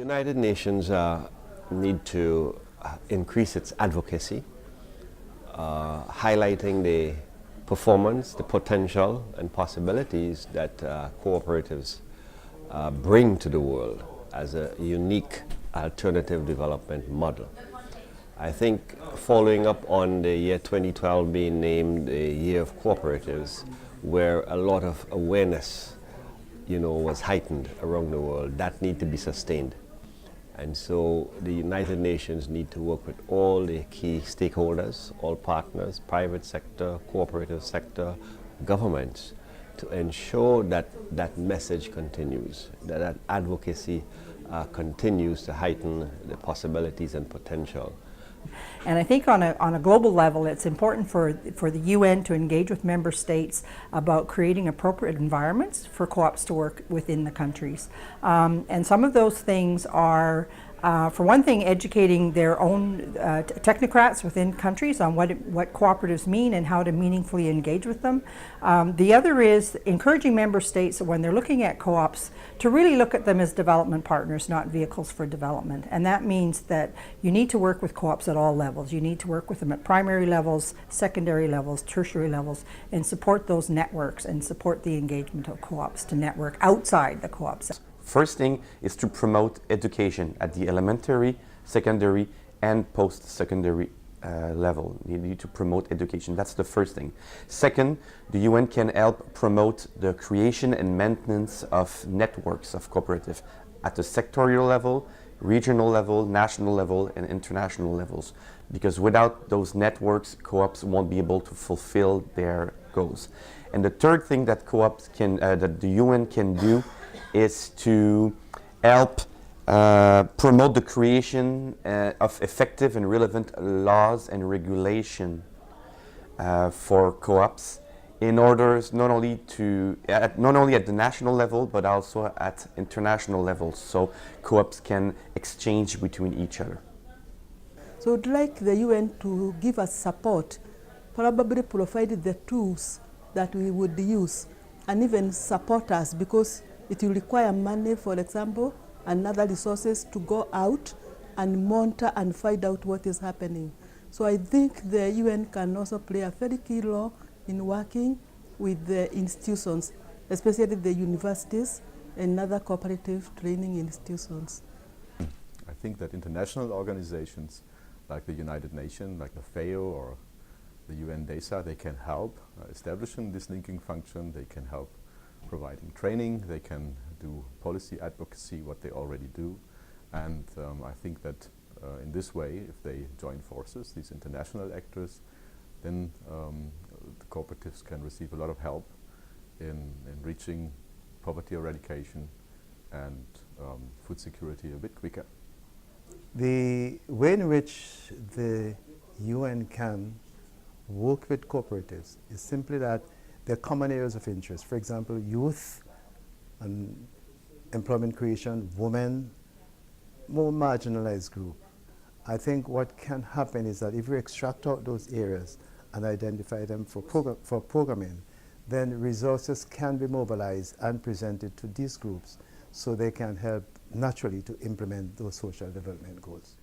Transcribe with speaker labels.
Speaker 1: United Nations need to increase its advocacy, highlighting the performance, the potential and possibilities that cooperatives bring to the world as a unique alternative development model. I think following up on the year 2012 being named the Year of Cooperatives, where a lot of awareness was heightened around the world, that need to be sustained. And so the United Nations need to work with all the key stakeholders, all partners, private sector, cooperative sector, governments, to ensure that that message continues, that that advocacy continues to heighten the possibilities and potential.
Speaker 2: And I think on a global level, it's important for the UN to engage with member states about creating appropriate environments for co-ops to work within the countries. And some of those things are, for one thing, educating their own technocrats within countries on what cooperatives mean and how to meaningfully engage with them. The other is encouraging member states that when they're looking at co-ops to really look at them as development partners, not vehicles for development. And that means that you need to work with co-ops at all levels. You need to work with them at primary levels, secondary levels, tertiary levels, and support those networks and support the engagement of co-ops to network outside the co-ops.
Speaker 3: First thing is to promote education at the elementary, secondary, and post-secondary level. You need to promote education. That's the first thing. Second, the UN can help promote the creation and maintenance of networks of cooperative at the sectorial level, regional level, national level, and international levels. Because without those networks, co-ops won't be able to fulfill their goals. And the third thing that co-ops can, that the UN can do is to help promote the creation of effective and relevant laws and regulation for co-ops in order not only at the national level but also at international levels, so co-ops can exchange between each other.
Speaker 4: So I'd like the UN to give us support, probably provide the tools that we would use and even support us, because it will require money, for example, and other resources to go out and monitor and find out what is happening. So I think the UN can also play a very key role in working with the institutions, especially the universities and other cooperative training institutions.
Speaker 5: I think that international organizations like the United Nations, like the FAO or the UN DESA, they can help establishing this linking function. They can help providing training, they can do policy advocacy, what they already do. And I think that in this way, if they join forces, these international actors, then the cooperatives can receive a lot of help in reaching poverty eradication and food security a bit quicker.
Speaker 6: The way in which the UN can work with cooperatives is simply that there are common areas of interest. For example, youth and employment creation, women, more marginalized group. I think what can happen is that if we extract out those areas and identify them for programming, then resources can be mobilized and presented to these groups so they can help naturally to implement those social development goals.